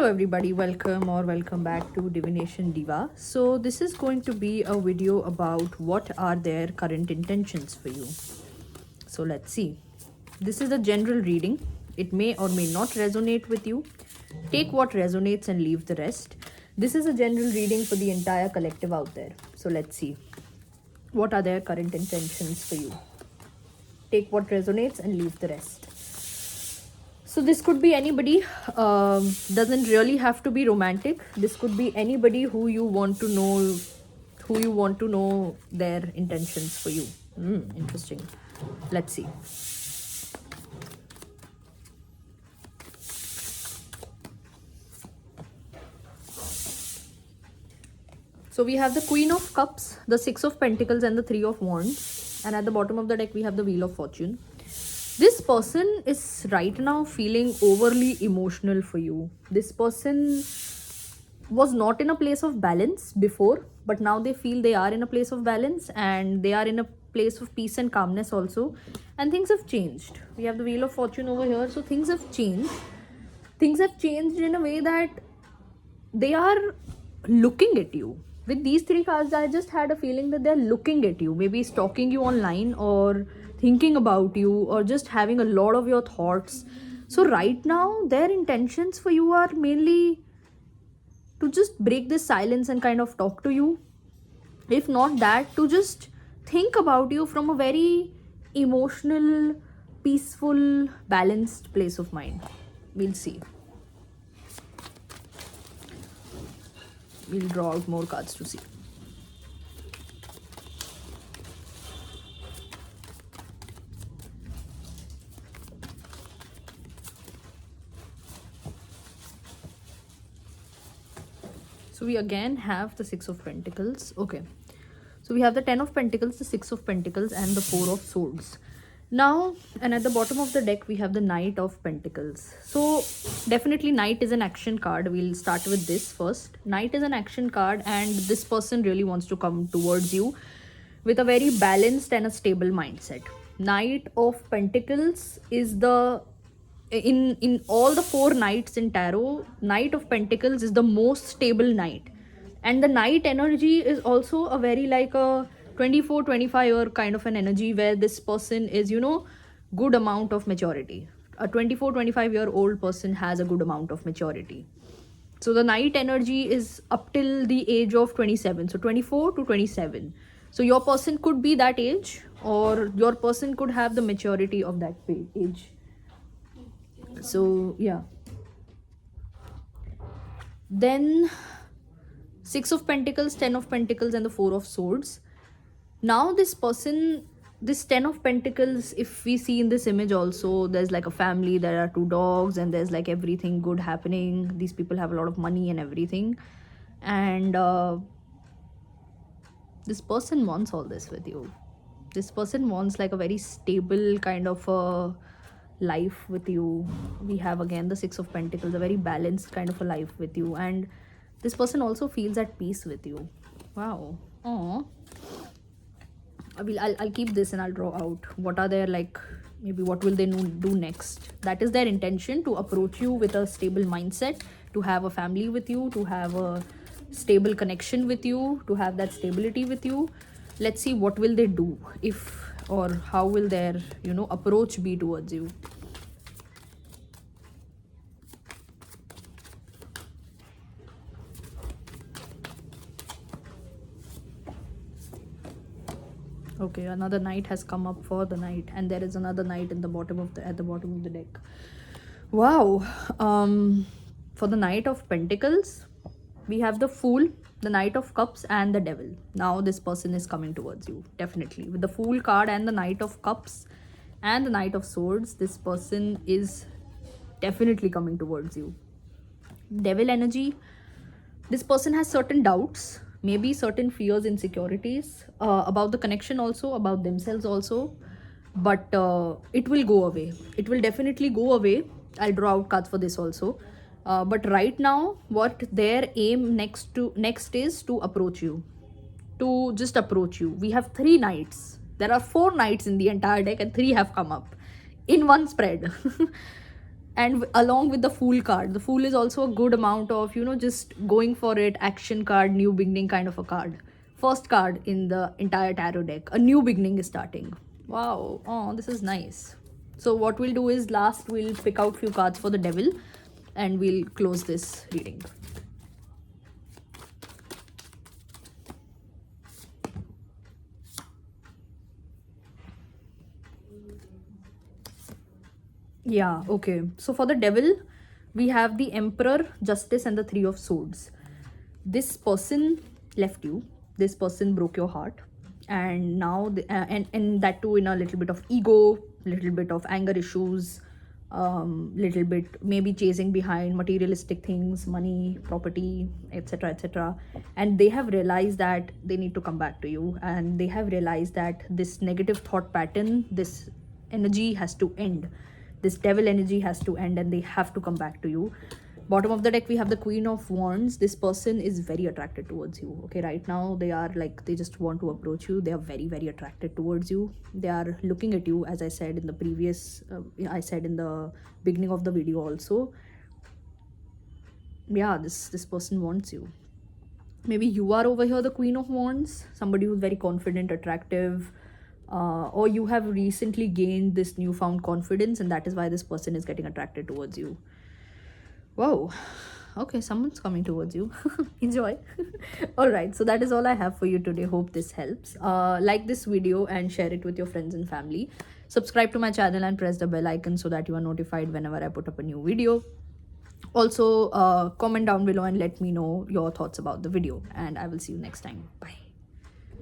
Hello everybody, welcome back to Divination Diva. So this is going to be a video about what are their current intentions for you. So let's see. This is a general reading. It may or may not resonate with you. Take what resonates and leave the rest. This is a general reading for the entire collective out there. So let's see. What are their current intentions for you? Take what resonates and leave the rest. So this could be anybody, doesn't really have to be romantic. This could be anybody who you want to know their intentions for you. Interesting. Let's see. So we have the Queen of Cups, the Six of Pentacles and the Three of Wands. And at the bottom of the deck, we have the Wheel of Fortune. This person is right now feeling overly emotional for you. This person was not in a place of balance before, but now they feel they are in a place of balance and they are in a place of peace and calmness also. And things have changed. We have the Wheel of Fortune over here. So things have changed. Things have changed in a way that they are looking at you. With these three cards, I just had a feeling that they're looking at you, maybe stalking you online or thinking about you or just having a lot of your thoughts. So right now, their intentions for you are mainly to just break this silence and kind of talk to you. If not that, to just think about you from a very emotional, peaceful, balanced place of mind. We'll see. We'll draw out more cards to see. So we again have the Six of Pentacles. Okay. So we have the Ten of Pentacles, the Six of Pentacles and the Four of Swords. Now, and at the bottom of the deck, we have the Knight of Pentacles. So definitely Knight is an action card. We'll start with this first. Knight is an action card and this person really wants to come towards you with a very balanced and a stable mindset. Knight of Pentacles is the in all the four knights in tarot, Knight of Pentacles is the most stable knight, and the knight energy is also a very like a 24-25 year kind of an energy where this person is good amount of maturity. A 24-25 year old person has a good amount of maturity. So the knight energy is up till the age of 27, so 24 to 27. So your person could be that age or your person could have the maturity of that age. So yeah, then Six of Pentacles, Ten of Pentacles and the Four of Swords. Now this person, this Ten of Pentacles, if we see in this image also, there's like a family, there are two dogs and there's like everything good happening. These people have a lot of money and everything, and this person wants all this with you. This person wants like a very stable kind of a life with you. We have again the Six of Pentacles, a very balanced kind of a life with you, and this person also feels at peace with you. Wow. Aww. I'll keep this and I'll draw out what are their like, maybe what will they do next. That is their intention, to approach you with a stable mindset, to have a family with you, to have a stable connection with you, to have that stability with you. Let's see what will they do, if or how will their approach be towards you. Okay, another knight has come up for the knight, and there is another knight in the bottom of the at the bottom of the deck. Wow. For the Knight of Pentacles, we have the Fool, the Knight of Cups and the Devil. Now this person is coming towards you, definitely. With the Fool card and the Knight of Cups and the Knight of Swords, this person is definitely coming towards you. Devil energy, this person has certain doubts, maybe certain fears, insecurities about the connection also, about themselves also, but it will go away. It will definitely go away. I'll draw out cards for this also. But right now, what their aim next is to approach you, to just approach you. We have three knights. There are four knights in the entire deck and three have come up in one spread. And along with the Fool card, the Fool is also a good amount of, you know, just going for it, action card, new beginning kind of a card. First card in the entire tarot deck, a new beginning is starting. Wow, oh, this is nice. So what we'll do is last we'll pick out few cards for the Devil and we'll close this reading. Yeah, okay. So for the Devil, we have the Emperor, Justice, and the Three of Swords. This person left you. This person broke your heart, and now and that too in a little bit of ego, little bit of anger issues, little bit maybe chasing behind materialistic things, money, property, etc., etc. And they have realized that they need to come back to you, and they have realized that this negative thought pattern, this energy has to end. This devil energy has to end and they have to come back to you. Bottom of the deck we have the Queen of Wands. This person is very attracted towards you. Okay, right now they are like, they just want to approach you. They are very, very attracted towards you. They are looking at you, as I said in the previous I said in the beginning of the video also. Yeah, this person wants you. Maybe you are over here the Queen of Wands, somebody who's very confident, attractive, or you have recently gained this newfound confidence and that is why this person is getting attracted towards you. Whoa, okay, someone's coming towards you. Enjoy. All right, so that is all I have for you today. Hope this helps. Like this video and share it with your friends and family. Subscribe to my channel and press the bell icon so that you are notified whenever I put up a new video. Also comment down below and let me know your thoughts about the video, and I will see you next time. Bye.